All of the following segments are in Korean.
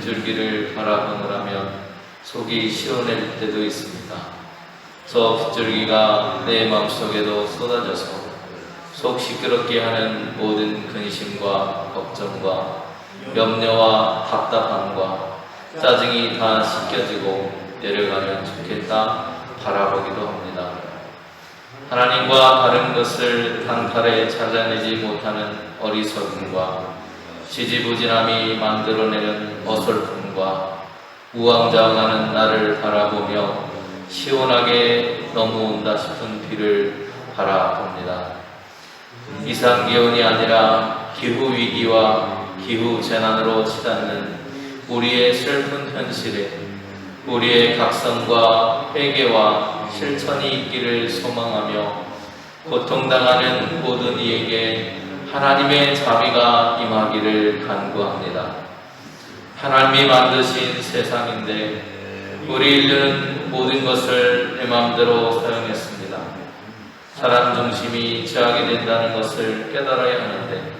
빗줄기를 바라보느라면 속이 시원해질 때도 있습니다. 저 빗줄기가 내 마음속에도 쏟아져서 속 시끄럽게 하는 모든 근심과 걱정과 염려와 답답함과 짜증이 다 씻겨지고 내려가면 좋겠다 바라보기도 합니다. 하나님과 다른 것을 단칼에 찾아내지 못하는 어리석음과 지지부진함이 만들어내는 어설픔과 우왕좌왕하는 나를 바라보며 시원하게 넘어온다 싶은 비를 바라봅니다. 이상기온이 아니라 기후위기와 기후재난으로 치닫는 우리의 슬픈 현실에 우리의 각성과 회개와 실천이 있기를 소망하며 고통당하는 모든 이에게 하나님의 자비가 임하기를 간구합니다. 하나님이 만드신 세상인데 우리 인류는 모든 것을 내 마음대로 사용했습니다. 사람 중심이 제약이 된다는 것을 깨달아야 하는데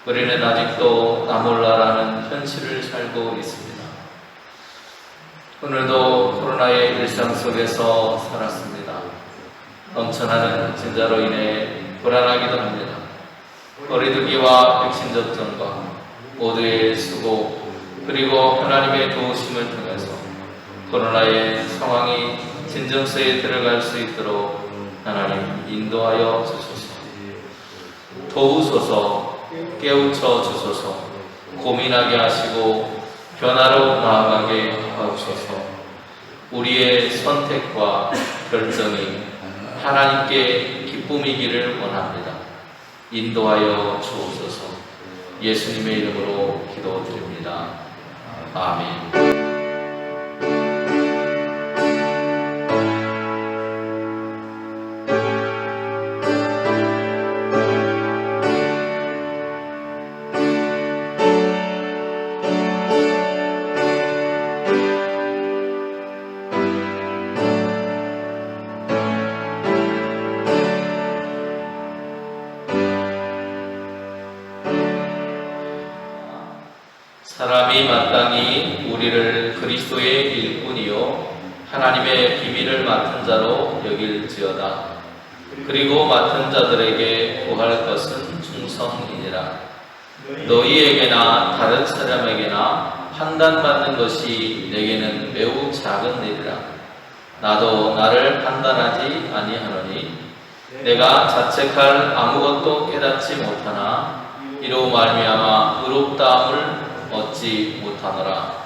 우리는 아직도 나 몰라라는 현실을 살고 있습니다. 오늘도 코로나의 일상 속에서 살았습니다. 넘쳐나는 진자로 인해 불안하기도 합니다. 거리두기와 백신 접종과 모두의 수고 그리고 하나님의 도우심을 통해서 코로나의 상황이 진정세에 들어갈 수 있도록 하나님 인도하여 주소서. 도우소서, 깨우쳐 주소서, 고민하게 하시고 변화로 나아가게 하옵소서. 우리의 선택과 결정이 하나님께 기쁨이기를 원합니다. 인도하여 주옵소서. 예수님의 이름으로 기도드립니다. 아멘. 사람이 마땅히 우리를 그리스도의 일꾼이요 하나님의 비밀을 맡은 자로 여길지어다. 그리고 맡은 자들에게 구할 것은 충성이니라. 너희에게나 다른 사람에게나 판단받는 것이 내게는 매우 작은 일이라. 나도 나를 판단하지 아니하노니 내가 자책할 아무것도 깨닫지 못하나 이로 말미암아 의롭다함을 얻지 못하노라.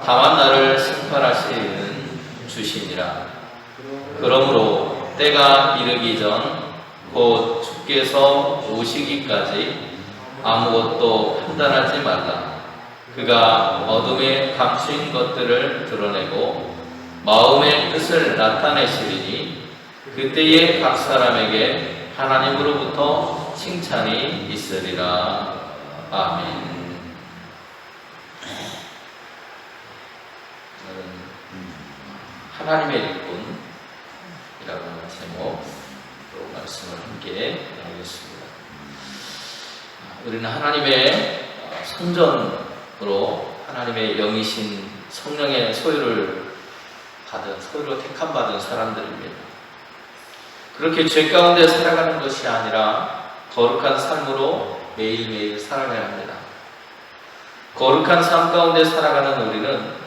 다만 나를 심판하시는 주시니라. 그러므로 때가 이르기 전 곧 주께서 오시기까지 아무것도 판단하지 말라. 그가 어둠에 감추인 것들을 드러내고 마음의 뜻을 나타내시리니 그때에 각 사람에게 하나님으로부터 칭찬이 있으리라. 아멘. 하나님의 일꾼이라고 하는 제목으로 말씀을 함께 나누겠습니다. 우리는 하나님의 선전으로 하나님의 영이신 성령의 소유로 택함받은 사람들입니다. 그렇게 죄 가운데 살아가는 것이 아니라 거룩한 삶으로 매일매일 살아가야 합니다. 거룩한 삶 가운데 살아가는 우리는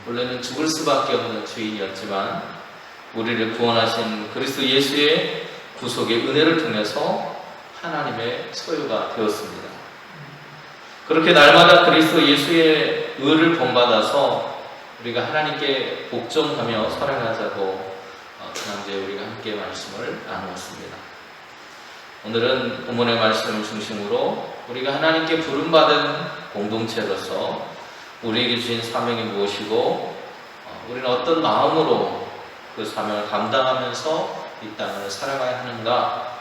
원래는 죽을 수밖에 없는 죄인이었지만 우리를 구원하신 그리스도 예수의 구속의 은혜를 통해서 하나님의 소유가 되었습니다. 그렇게 날마다 그리스도 예수의 의를 본받아서 우리가 하나님께 복종하며 살아가자고 지난주에 우리가 함께 말씀을 나누었습니다. 오늘은 본문의 말씀을 중심으로 우리가 하나님께 부름받은 공동체로서 우리에게 주신 사명이 무엇이고 우리는 어떤 마음으로 그 사명을 감당하면서 이 땅을 살아가야 하는가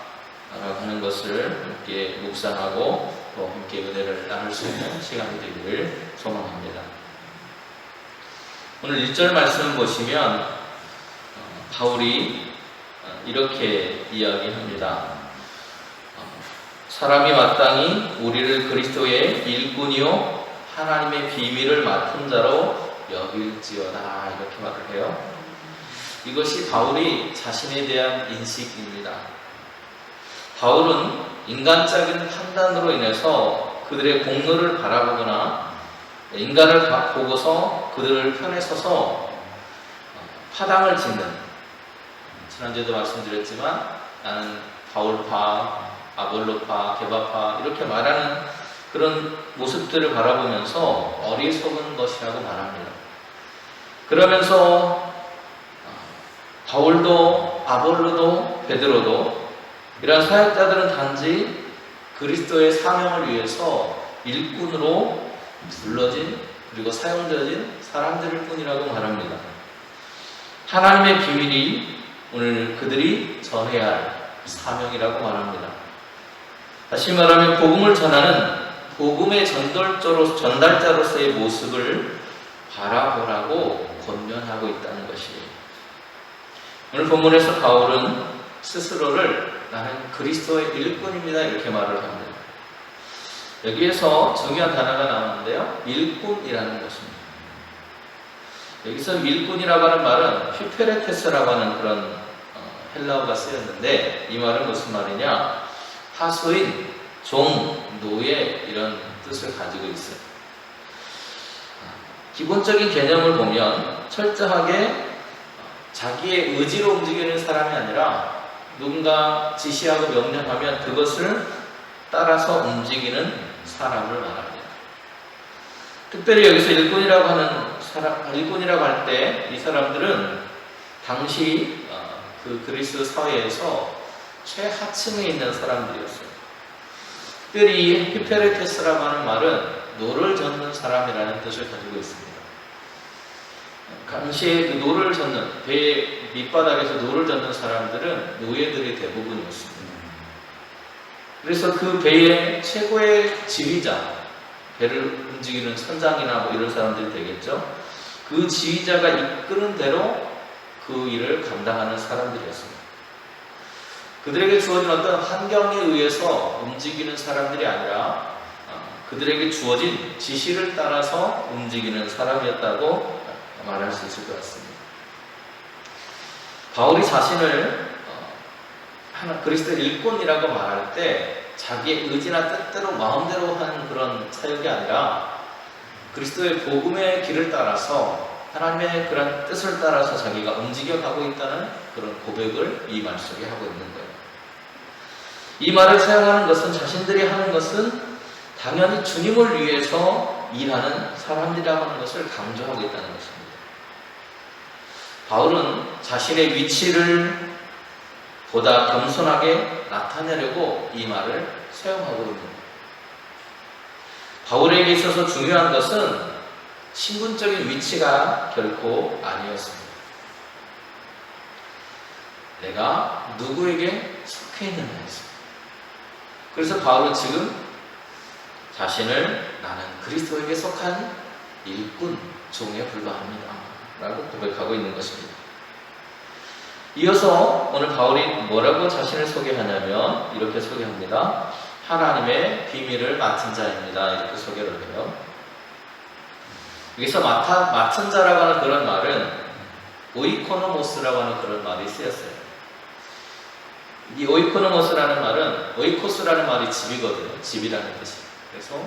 라고 하는 것을 함께 묵상하고 또 함께 은혜를 나눌 수 있는 시간이 되기를 소망합니다. 오늘 1절 말씀 보시면 바울이 이렇게 이야기합니다. 사람이 마땅히 우리를 그리스도의 일꾼이요 하나님의 비밀을 맡은 자로 여길지어다 이렇게 말을 해요. 이것이 바울이 자신에 대한 인식입니다. 바울은 인간적인 판단으로 인해서 그들의 공로를 바라보거나 인간을 보고서 그들을 편에 서서 파당을 짓는, 지난주에도 말씀드렸지만 나는 바울파, 아볼로파, 게바파 이렇게 말하는 그런 모습들을 바라보면서 어리석은 것이라고 말합니다. 그러면서 바울도 아볼로도 베드로도 이러한 사역자들은 단지 그리스도의 사명을 위해서 일꾼으로 불러진 그리고 사용되어진 사람들일 뿐이라고 말합니다. 하나님의 비밀이 오늘 그들이 전해야 할 사명이라고 말합니다. 다시 말하면 복음을 전하는 복음의 전달자로서의 모습을 바라보라고 권면하고 있다는 것이에요. 오늘 본문에서 바울은 스스로를 나는 그리스도의 일꾼입니다 이렇게 말을 합니다. 여기에서 중요한 단어가 나오는데요, 일꾼이라는 것입니다. 여기서 일꾼이라고 하는 말은 휘페레테스라고 하는 그런 헬라어가 쓰였는데, 이 말은 무슨 말이냐, 하수인, 종, 노예 이런 뜻을 가지고 있어요. 기본적인 개념을 보면 철저하게 자기의 의지로 움직이는 사람이 아니라 누군가 지시하고 명령하면 그것을 따라서 움직이는 사람을 말합니다. 특별히 여기서 일꾼이라고 할 때 이 사람들은 당시 그 그리스 사회에서 최하층에 있는 사람들이었어요. 특별히 이 히페레테스라고 하는 말은 노를 젓는 사람이라는 뜻을 가지고 있습니다. 당시에 그 노를 젓는, 배 밑바닥에서 노를 젓는 사람들은 노예들이 대부분이었습니다. 그래서 그 배의 최고의 지휘자, 배를 움직이는 선장이나 뭐 이런 사람들이 되겠죠. 그 지휘자가 이끄는 대로 그 일을 감당하는 사람들이었습니다. 그들에게 주어진 어떤 환경에 의해서 움직이는 사람들이 아니라 그들에게 주어진 지시를 따라서 움직이는 사람이었다고 말할 수 있을 것 같습니다. 바울이 자신을 그리스도의 일꾼이라고 말할 때 자기의 의지나 뜻대로 마음대로 하는 그런 사역이 아니라 그리스도의 복음의 길을 따라서 하나님의 그런 뜻을 따라서 자기가 움직여가고 있다는 그런 고백을 이 말 속에 하고 있는 거예요. 이 말을 사용하는 것은 자신들이 하는 것은 당연히 주님을 위해서 일하는 사람들이라고 하는 것을 강조하고 있다는 것입니다. 바울은 자신의 위치를 보다 겸손하게 나타내려고 이 말을 사용하고 있는 거예요. 바울에게 있어서 중요한 것은 신분적인 위치가 결코 아니었습니다. 내가 누구에게 속해 있느냐였습니다. 그래서 바울은 지금 자신을 나는 그리스도에게 속한 일꾼, 종에 불과합니다 라고 고백하고 있는 것입니다. 이어서 오늘 바울이 뭐라고 자신을 소개하냐면 이렇게 소개합니다. 하나님의 비밀을 맡은 자입니다. 이렇게 소개를 해요. 여기서 맡은 자라고 하는 그런 말은 오이코노모스라고 하는 그런 말이 쓰였어요. 이 오이코노모스라는 말은 오이코스라는 말이 집이거든요. 집이라는 뜻이. 그래서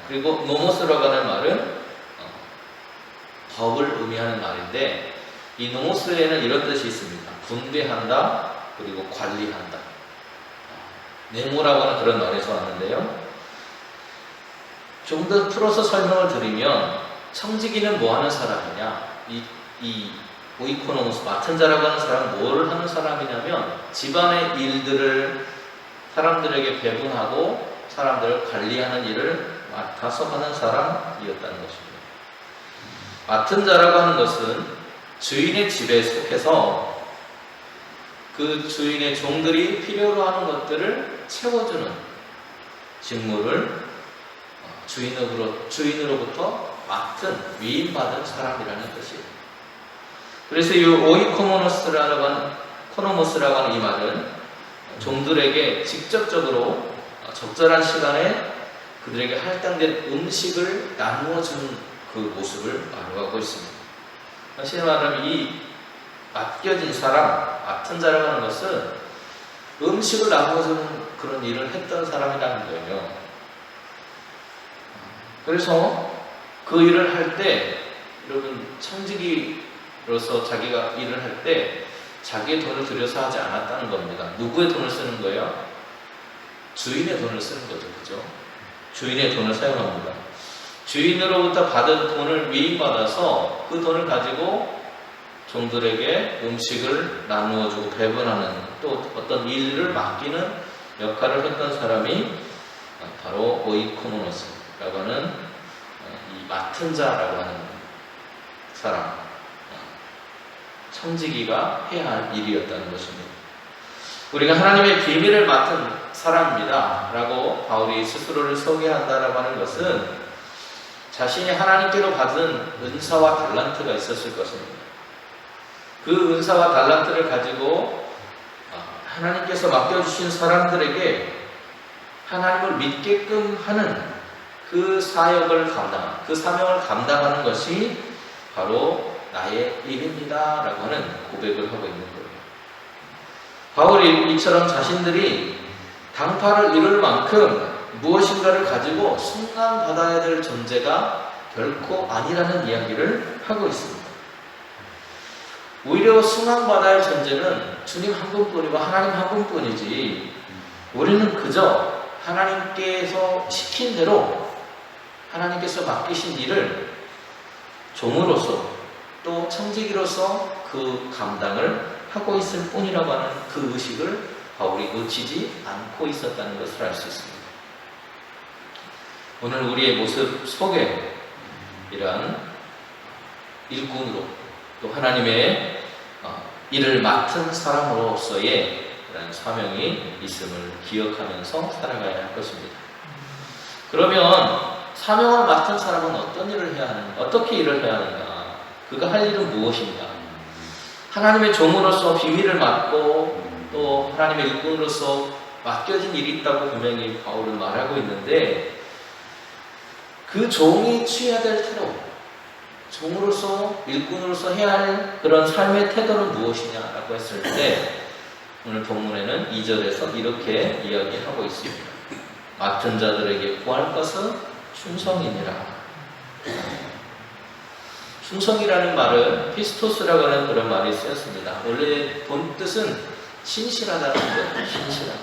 그리고 노모스라고 하는 말은 법을 의미하는 말인데, 이 노모스에는 이런 뜻이 있습니다. 분배한다, 그리고 관리한다. 네모라고 하는 그런 말에서 왔는데요. 좀 더 풀어서 설명을 드리면 청지기는 뭐 하는 사람이냐, 이 오이코노모스 맡은 자라고 하는 사람은 뭐를 하는 사람이냐면 집안의 일들을 사람들에게 배분하고 사람들을 관리하는 일을 맡아서 하는 사람이었다는 것입니다. 맡은 자라고 하는 것은 주인의 집에 속해서 그 주인의 종들이 필요로 하는 것들을 채워주는 직무를 주인으로부터 맡은, 위임받은 사람이라는 뜻이에요. 그래서 이 오이코노모스라고 하는 이 말은 종들에게 직접적으로 적절한 시간에 그들에게 할당된 음식을 나누어 주는 그 모습을 말하고 있습니다. 사실 말하면 이 맡겨진 사람, 맡은 자라고 하는 것은 음식을 나누어 주는 그런 일을 했던 사람이라는 거예요. 그래서 그 일을 할 때, 여러분, 청지기로서 자기가 일을 할 때 자기의 돈을 들여서 하지 않았다는 겁니다. 누구의 돈을 쓰는 거예요? 주인의 돈을 쓰는 거죠. 그죠? 주인의 돈을 사용합니다. 주인으로부터 받은 돈을 위임받아서 그 돈을 가지고 종들에게 음식을 나누어주고 배분하는, 또 어떤 일을 맡기는 역할을 했던 사람이 바로 오이코노노스라고 하는 이 맡은 자라고 하는 사람, 청지기가 해야 할 일이었다는 것입니다. 우리가 하나님의 비밀을 맡은 사람입니다 라고 바울이 스스로를 소개한다라고 하는 것은 자신이 하나님께로 받은 은사와 달란트가 있었을 것입니다. 그 은사와 달란트를 가지고 하나님께서 맡겨주신 사람들에게 하나님을 믿게끔 하는 그 사역을 감당하는, 그 사명을 감당하는 것이 바로 나의 일입니다 라고 하는 고백을 하고 있는 거예요. 바울이 이처럼 자신들이 당파를 이룰 만큼 무엇인가를 가지고 승강받아야 될 존재가 결코 아니라는 이야기를 하고 있습니다. 오히려 승강받아야 할 존재는 주님 한 분뿐이고 하나님 한 분뿐이지, 우리는 그저 하나님께서 시킨 대로 하나님께서 맡기신 일을 종으로서 또 청지기로서 그 감당을 하고 있을 뿐이라고 하는 그 의식을 바울이 놓치지 않고 있었다는 것을 알 수 있습니다. 오늘 우리의 모습 속에 이러한 일꾼으로 또 하나님의 일을 맡은 사람으로서의 그런 사명이 있음을 기억하면서 살아가야 할 것입니다. 그러면 사명을 맡은 사람은 어떤 일을 해야 하는가? 어떻게 일을 해야 하는가? 그가 할 일은 무엇인가? 하나님의 종으로서 비밀을 맡고 또 하나님의 일꾼으로서 맡겨진 일이 있다고 분명히 바울은 말하고 있는데, 그 종이 취해야 될 태도, 종으로서 일꾼으로서 해야 할 그런 삶의 태도는 무엇이냐라고 했을 때 오늘 본문에는 2절에서 이렇게 이야기하고 있습니다. 맡은 자들에게 구할 것은 충성이니라. 충성이라는 말은 피스토스라고 하는 그런 말이 쓰였습니다. 원래 본 뜻은 신실하다는 거예요. 신실하다.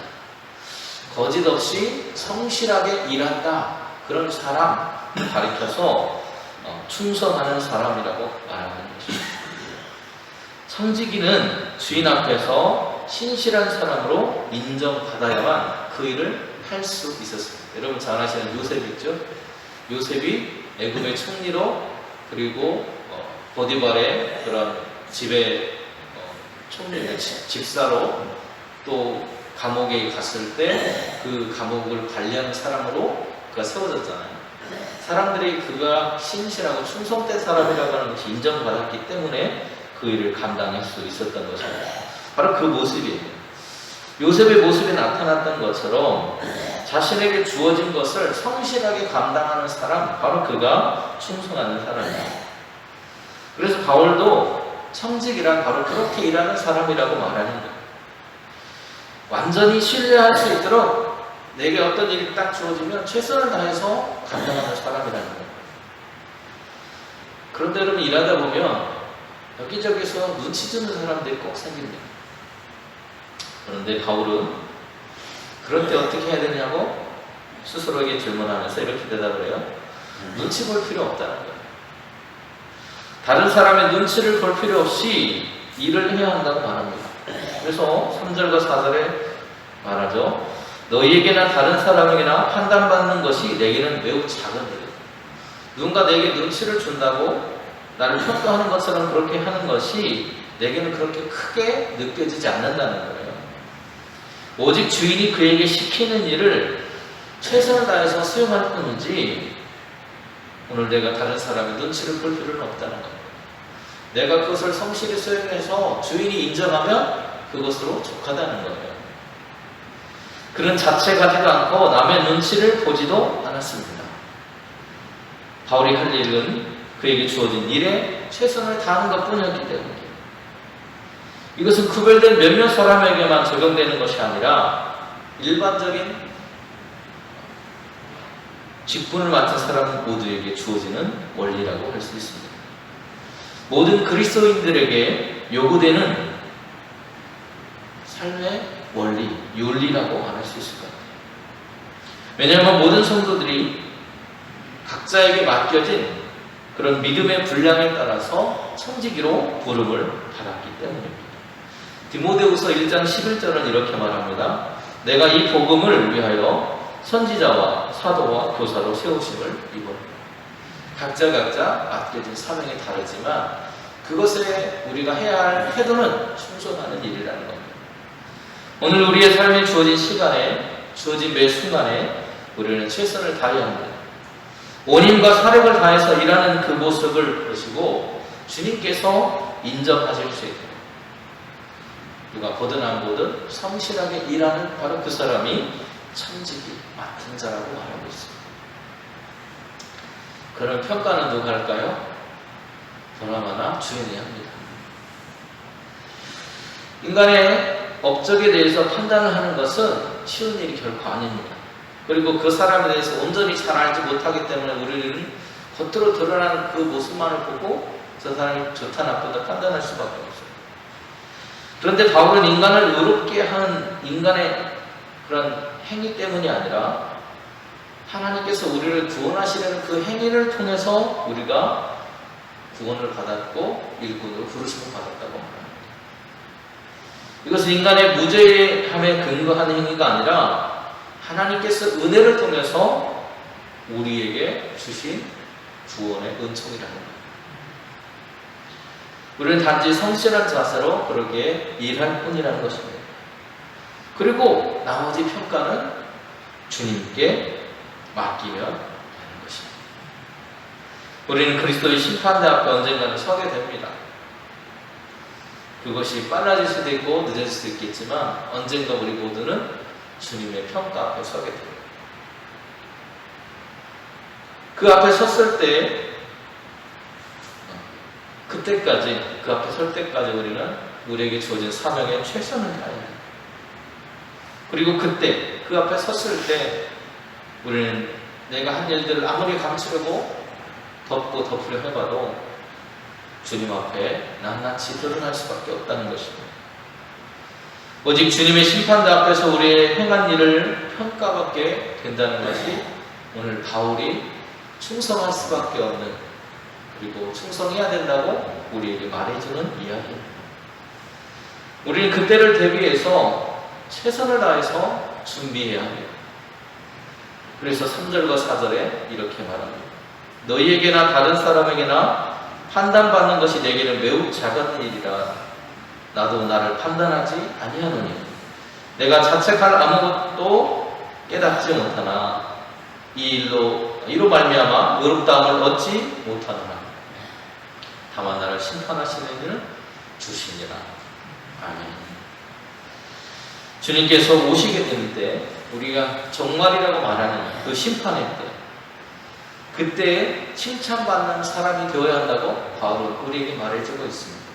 거짓 없이 성실하게 일한다. 그런 사람 가리켜서 충성하는 사람이라고 말하는 것입니다. 청지기는 주인 앞에서 신실한 사람으로 인정받아야만 그 일을 할 수 있었습니다. 여러분 잘 아시는 요셉 있죠? 요셉이 애굽의 총리로, 그리고 보디발의 그런 집의 총리, 집사로, 또 감옥에 갔을 때 그 감옥을 관리하는 사람으로 그가 세워졌잖아요. 사람들이 그가 신실하고 충성된 사람이라고 하는 것이 인정받았기 때문에 그 일을 감당할 수 있었던 것입니다. 바로 그 모습이에요. 요셉의 모습이 나타났던 것처럼 자신에게 주어진 것을 성실하게 감당하는 사람, 바로 그가 충성하는 사람이에요. 그래서 바울도 청직이란 바로 그렇게 일하는 사람이라고 말하는 거예요. 완전히 신뢰할 수 있도록 내게 어떤 일이 딱 주어지면 최선을 다해서 감당하는 사람이라는 거예요. 그런데 여러분 일하다 보면 여기저기서 눈치 주는 사람들이 꼭 생깁니다. 그런데 바울은 그럴 때 어떻게 해야 되냐고 스스로에게 질문하면서 이렇게 대답을 해요. 눈치 볼 필요 없다는 거예요. 다른 사람의 눈치를 볼 필요 없이 일을 해야 한다고 말합니다. 그래서 3절과 4절에 말하죠. 너희에게나 다른 사람에게나 판단받는 것이 내게는 매우 작은 일이다. 누군가 내게 눈치를 준다고 나를 평가하는 것처럼 그렇게 하는 것이 내게는 그렇게 크게 느껴지지 않는다는 거예요. 오직 주인이 그에게 시키는 일을 최선을 다해서 수행할 뿐이지 오늘 내가 다른 사람의 눈치를 볼 필요는 없다는 거예요. 내가 그것을 성실히 수행해서 주인이 인정하면 그것으로 족하다는 거예요. 그런 자체 가지도 않고 남의 눈치를 보지도 않은 않았습니다. 바울이 할 일은 그에게 주어진 일에 최선을 다하는 것뿐이었기 때문이에요. 이것은 구별된 몇몇 사람에게만 적용되는 것이 아니라 일반적인 직분을 맡은 사람 모두에게 주어지는 원리라고 할 수 있습니다. 모든 그리스도인들에게 요구되는 삶의 원리, 윤리라고 말할 수 있을 것 같아요. 왜냐하면 모든 성도들이 각자에게 맡겨진 그런 믿음의 분량에 따라서 청지기로 부름을 받았기 때문입니다. 디모데후서 1장 11절은 이렇게 말합니다. 내가 이 복음을 위하여 선지자와 사도와 교사로 세우심을 입었다. 각자 맡겨진 사명이 다르지만 그것에 우리가 해야 할 태도는 충성하는 일이라는 겁니다. 오늘 우리의 삶에 주어진 시간에, 주어진 매 순간에 우리는 최선을 다해야 합니다. 온힘과 사력을 다해서 일하는 그 모습을 보시고 주님께서 인정하실 수 있도록 누가 보든 안 보든 성실하게 일하는 바로 그 사람이 청지기 맡은 자라고 말하고 있습니다. 그런 평가는 누가 할까요? 보나마나 주인이 합니다. 인간의 업적에 대해서 판단을 하는 것은 쉬운 일이 결코 아닙니다. 그리고 그 사람에 대해서 온전히 잘 알지 못하기 때문에 우리는 겉으로 드러나는 그 모습만을 보고 저 사람이 좋다 나쁘다 판단할 수밖에 없어요. 그런데 바울은 인간을 의롭게 하는 인간의 그런 행위 때문이 아니라 하나님께서 우리를 구원하시려는 그 행위를 통해서 우리가 구원을 받았고 일꾼으로 부르심을 받았다고 말합니다. 이것은 인간의 무죄함에 근거한 행위가 아니라 하나님께서 은혜를 통해서 우리에게 주신 구원의 은총이라는 거예요. 우리는 단지 성실한 자세로 그렇게 일할 뿐이라는 것입니다. 그리고 나머지 평가는 주님께 맡기면 되는 것입니다. 우리는 그리스도의 심판대 앞에 언젠가는 서게 됩니다. 그것이 빨라질 수도 있고 늦어질 수도 있겠지만 언젠가 우리 모두는 주님의 평가 앞에 서게 됩니다. 그 앞에 섰을 때 그때까지 그 앞에 설 때까지 우리는 우리에게 주어진 사명에 최선을 다해야 합니다. 그리고 그때 그 앞에 섰을 때 우리는 내가 한 일들을 아무리 감추려고 덮으려 해봐도 주님 앞에 낱낱이 드러날 수밖에 없다는 것입니다. 오직 주님의 심판대 앞에서 우리의 행한 일을 평가받게 된다는 것이 오늘 바울이 충성할 수밖에 없는, 그리고 충성해야 된다고 우리에게 말해주는 이야기입니다. 우리는 그때를 대비해서 최선을 다해서 준비해야 합니다. 그래서 3절과 4절에 이렇게 말합니다. 너희에게나 다른 사람에게나 판단받는 것이 내게는 매우 작은 일이라 나도 나를 판단하지 아니하노니 내가 자책할 아무것도 깨닫지 못하나 이로 말미암아 의롭다함을 얻지 못하노라. 다만 나를 심판하시는 이는 주시니라. 아멘. 주님께서 오시게 될 때 우리가 종말이라고 말하는 그 심판의 때, 그때 칭찬받는 사람이 되어야 한다고 바울은 우리에게 말해주고 있습니다.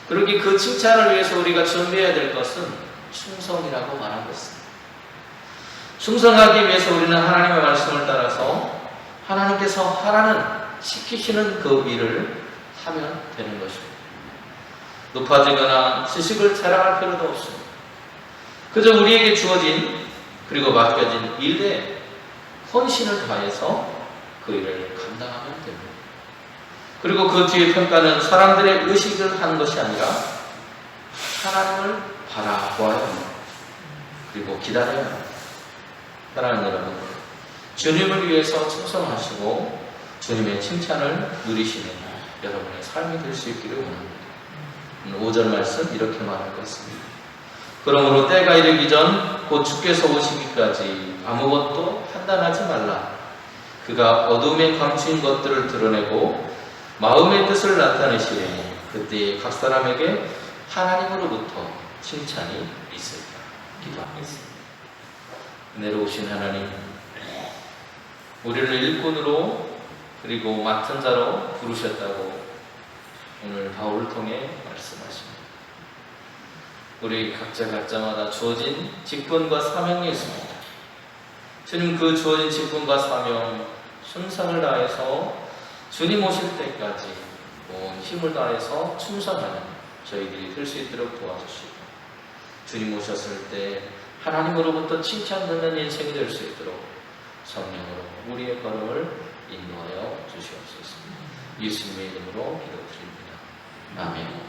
그러기 그 칭찬을 위해서 우리가 준비해야 될 것은 충성이라고 말하고 있습니다. 충성하기 위해서 우리는 하나님의 말씀을 따라서 하나님께서 하라는 시키시는 그 일을 하면 되는 것입니다. 높아지거나 지식을 자랑할 필요도 없습니다. 그저 우리에게 주어진 그리고 맡겨진 일에 헌신을 다해서 그 일을 감당하면 됩니다. 그리고 그 뒤의 평가는 사람들의 의식을 하는 것이 아니라 하나님을 바라보아야 합니다. 그리고 기다려야 합니다. 사랑하는 여러분, 주님을 위해서 충성하시고 주님의 칭찬을 누리시는 여러분의 삶이 될 수 있기를 원합니다. 5절 말씀 이렇게 말하고 있습니다. 그러므로 때가 이르기 전 곧 주께서 오시기까지 아무것도 판단하지 말라. 그가 어둠에 감추인 것들을 드러내고 마음의 뜻을 나타내시니 그때 각 사람에게 하나님으로부터 칭찬이 있으리라. 기도하겠습니다. 은혜로우신 하나님, 우리를 일꾼으로 그리고 맡은 자로 부르셨다고 오늘 바울을 통해 말씀하십니다. 우리 각자마다 주어진 직분과 사명이 있습니다. 주님 그 주어진 직분과 사명 순상을 다해서 주님 오실 때까지 온 힘을 다해서 충성하는 저희들이 될 수 있도록 도와주시고, 주님 오셨을 때 하나님으로부터 칭찬 듣는 인생이 될 수 있도록 성령으로 우리의 걸음을 인도하여 주시옵소서. 예수님의 이름으로 기도드립니다. 아멘.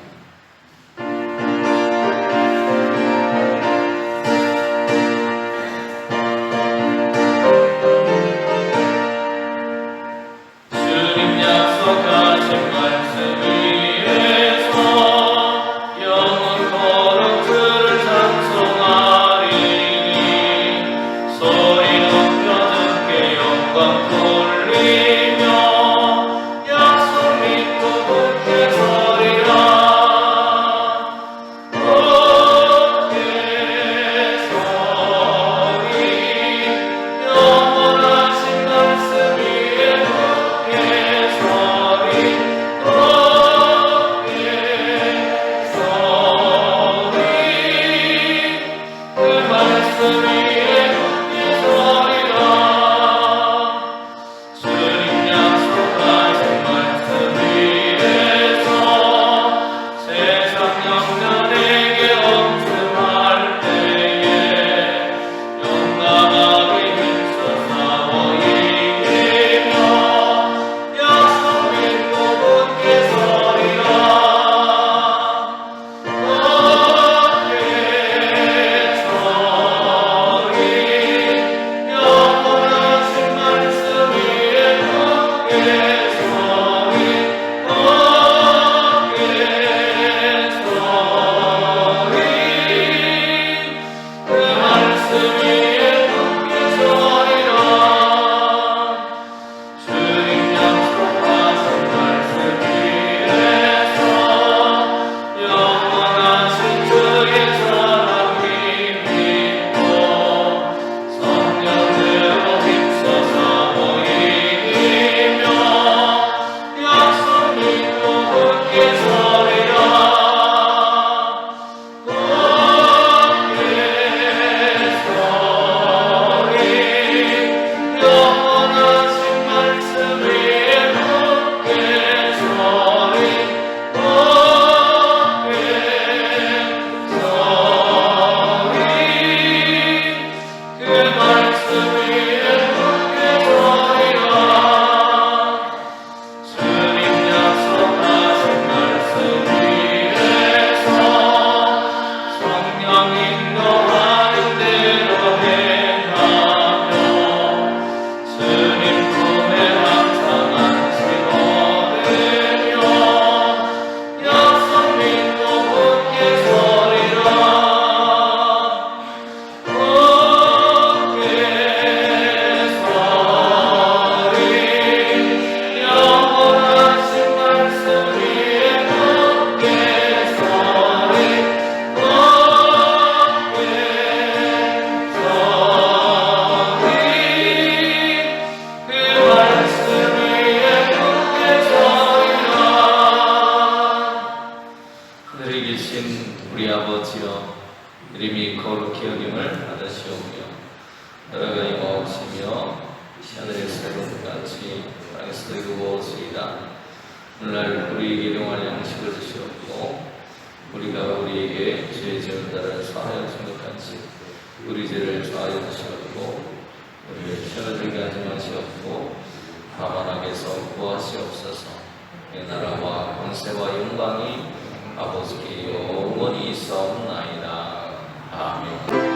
이름이 거룩히 여김을 받으시오며 너희가 임하옵시며 하늘의 새로운같이 땅에서 이루어지이다. 오늘날 우리에게 일용할 양식을 주시옵고 우리가 우리에게 죄 지은 자를 사하여 준 것 같이 우리 죄를 사하여 주시옵고 우리를 시험에 들게 하지 마시옵고 다만 악에서 구하시옵소서. 이 나라와 권세와 영광이 아버지께 영원히 있사옵나이다. 아멘.